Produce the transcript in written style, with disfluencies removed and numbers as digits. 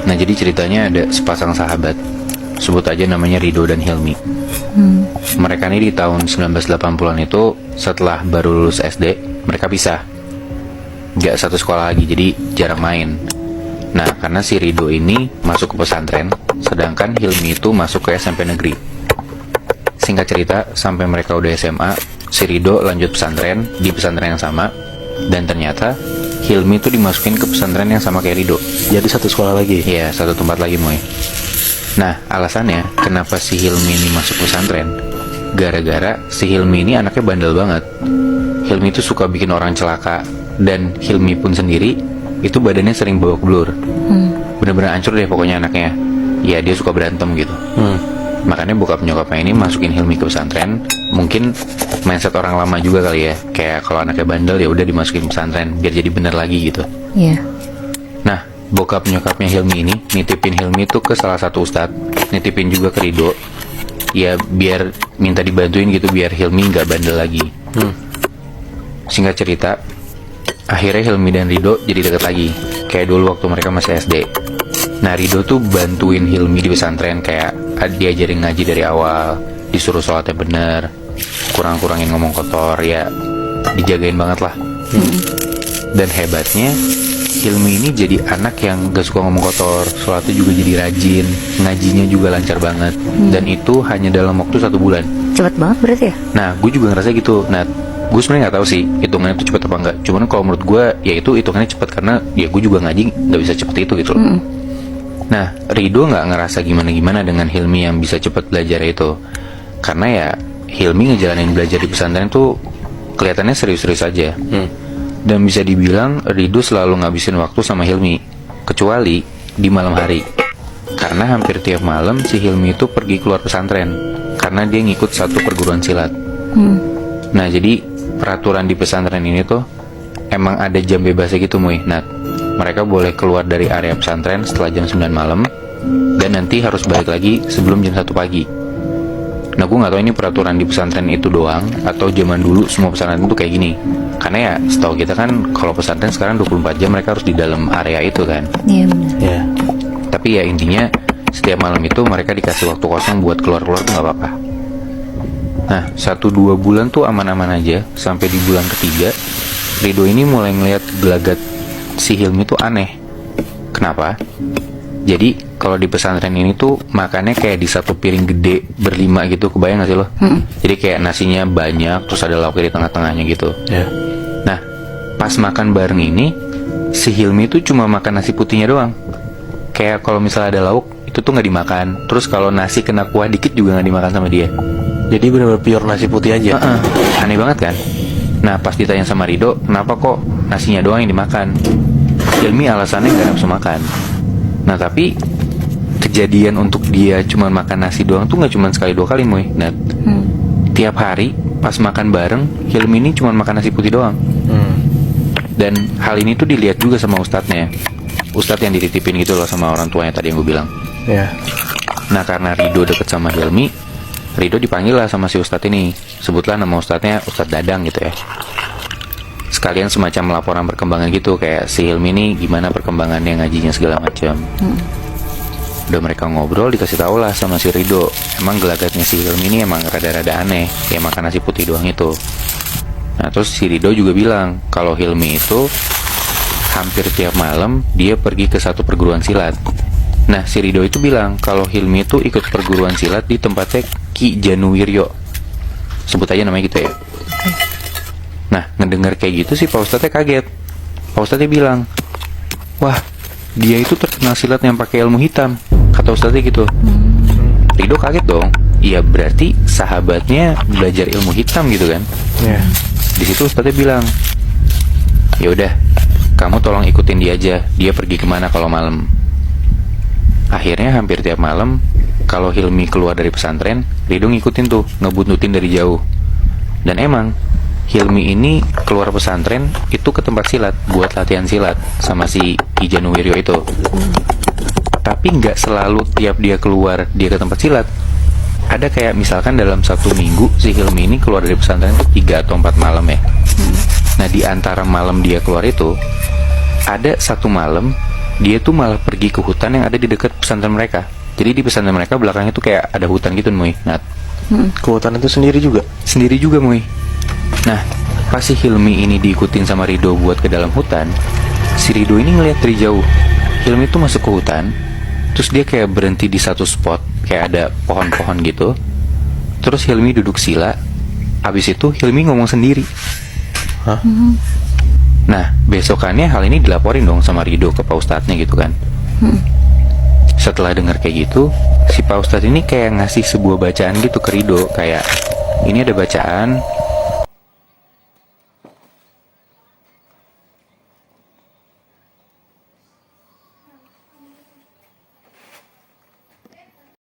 Nah jadi ceritanya ada sepasang sahabat, sebut aja namanya Rido dan Hilmi. Mereka ini di tahun 1980-an itu setelah baru lulus SD, mereka pisah. Gak satu sekolah lagi, jadi jarang main. Nah karena si Rido ini masuk ke pesantren, sedangkan Hilmi itu masuk ke SMP negeri. Singkat cerita, sampai mereka udah SMA, si Rido lanjut pesantren di pesantren yang sama. Dan ternyata Hilmi itu dimasukin ke pesantren yang sama kayak Rido. Jadi satu sekolah lagi? Iya, satu tempat lagi Moy. Nah, alasannya kenapa si Hilmi ini masuk pesantren, gara-gara si Hilmi ini anaknya bandel banget. Hilmi itu suka bikin orang celaka. Dan Hilmi pun sendiri itu badannya sering babak belur. Bener-bener hancur deh pokoknya anaknya. Ya dia suka berantem gitu. Makanya bokap nyokapnya ini masukin Hilmi ke pesantren. Mungkin mindset orang lama juga kali ya. Kayak kalau anaknya bandel ya udah dimasukin pesantren biar jadi bener lagi gitu. Iya. Nah, bokap nyokapnya Hilmi ini nitipin Hilmi itu ke salah satu ustadz, nitipin juga ke Rido. Ya biar minta dibantuin gitu biar Hilmi nggak bandel lagi. Singkat cerita, akhirnya Hilmi dan Rido jadi deket lagi, kayak dulu waktu mereka masih SD. Nah Rido tuh bantuin Hilmi di pesantren, kayak diajarin ngaji dari awal, disuruh sholatnya bener, kurang-kurangin ngomong kotor, ya dijagain banget lah. Dan hebatnya Hilmi ini jadi anak yang gak suka ngomong kotor, sholatnya juga jadi rajin, ngajinya juga lancar banget. Dan itu hanya dalam waktu 1 bulan. Cepet banget berarti ya? Nah gue juga ngerasa gitu. Nah gue sebenarnya nggak tahu sih hitungannya itu cepet apa enggak. Cuman kalau menurut gue ya itu hitungannya cepet, karena ya gue juga ngaji nggak bisa cepet itu gitu loh. Nah Rido nggak ngerasa gimana-gimana dengan Hilmi yang bisa cepet belajar itu, karena ya Hilmi ngejalanin belajar di pesantren tuh kelihatannya serius-serius aja. Dan bisa dibilang Rido selalu ngabisin waktu sama Hilmi, kecuali di malam hari, karena hampir tiap malam si Hilmi itu pergi keluar pesantren karena dia ngikut satu perguruan silat. Nah jadi peraturan di pesantren ini tuh emang ada jam bebasnya gitu Muy. Nah mereka boleh keluar dari area pesantren setelah jam 9 malam, dan nanti harus balik lagi sebelum jam 1 pagi. Nah gue gak tahu ini peraturan di pesantren itu doang atau zaman dulu semua pesantren itu kayak gini. Karena ya setahu kita kan kalau pesantren sekarang 24 jam mereka harus di dalam area itu kan. Iya benar. Ya. Tapi ya intinya setiap malam itu mereka dikasih waktu kosong buat keluar-keluar tuh gak apa-apa. Nah 1-2 bulan tuh aman-aman aja, sampai di bulan ketiga Rido ini mulai ngeliat gelagat si Hilmi tuh aneh. Kenapa? Jadi kalau di pesantren ini tuh makannya kayak di satu piring gede berlima gitu, kebayang gak sih lo? Jadi kayak nasinya banyak, terus ada lauknya di tengah-tengahnya gitu. Nah pas makan bareng ini si Hilmi tuh cuma makan nasi putihnya doang. Kayak kalau misalnya ada lauk itu tuh nggak dimakan. Terus kalau nasi kena kuah dikit juga nggak dimakan sama dia. Jadi benar-benar pure nasi putih aja. Aneh banget kan? Nah pas ditanya sama Rido, kenapa kok nasinya doang yang dimakan? Hilmi alasannya nggak nafsu makan. Nah tapi kejadian untuk dia cuma makan nasi doang tuh nggak cuma sekali 2 kali Moy. Nah tiap hari pas makan bareng Hilmi ini cuma makan nasi putih doang. Dan hal ini tuh dilihat juga sama ustadznya, ustadz yang dititipin gitu loh sama orang tuanya tadi yang gue bilang. Nah karena Rido deket sama Hilmi, Rido dipanggil lah sama si ustadz ini. Sebutlah nama ustadznya Ustadz Dadang gitu ya. Sekalian semacam laporan perkembangan gitu, kayak si Hilmi ini gimana perkembangannya, ngajinya segala macam. Udah mereka ngobrol, dikasih tahu lah sama si Rido, emang gelagatnya si Hilmi ini emang rada-rada aneh, kayak makan nasi putih doang itu. Nah terus si Rido juga bilang kalau Hilmi itu hampir tiap malam dia pergi ke satu perguruan silat. Nah si Rido itu bilang kalau Hilmi itu ikut perguruan silat di tempatnya Ki Januwiryo, sebut aja namanya gitu ya. Nah ngedengar kayak gitu sih Pak Ustadznya kaget. Pak Ustadznya bilang, wah dia itu terkenal silat yang pakai ilmu hitam, kata Ustadznya gitu. Rido kaget dong. Iya berarti sahabatnya belajar ilmu hitam gitu kan. Di situ Ustadznya bilang, ya udah kamu tolong ikutin dia aja, dia pergi kemana kalau malam. Akhirnya hampir tiap malam kalau Hilmi keluar dari pesantren, Rido ngikutin tuh, ngebuntutin dari jauh. Dan emang Hilmi ini keluar pesantren itu ke tempat silat buat latihan silat sama si Ki Januwiryo itu. Tapi nggak selalu tiap dia keluar dia ke tempat silat. Ada kayak misalkan dalam 1 minggu si Hilmi ini keluar dari pesantren itu 3 atau 4 malam ya. Nah di antara malam dia keluar itu ada 1 malam dia tuh malah pergi ke hutan yang ada di dekat pesantren mereka. Jadi di pesantren mereka belakangnya tuh kayak ada hutan gitu, Muy. Nah, Ke hutan itu sendiri juga. sendiri juga, Muy. Nah, pas si Hilmi ini diikutin sama Rido buat ke dalam hutan, si Rido ini ngeliat dari jauh Hilmi tuh masuk ke hutan. Terus dia kayak berhenti di satu spot, kayak ada pohon-pohon gitu. Terus Hilmi duduk sila. Habis itu Hilmi ngomong sendiri. Hah? Nah, besokannya hal ini dilaporin dong sama Rido ke Pak Ustadznya gitu kan. Setelah dengar kayak gitu, si Pak Ustadz ini kayak ngasih sebuah bacaan gitu ke Rido. Kayak, ini ada bacaan,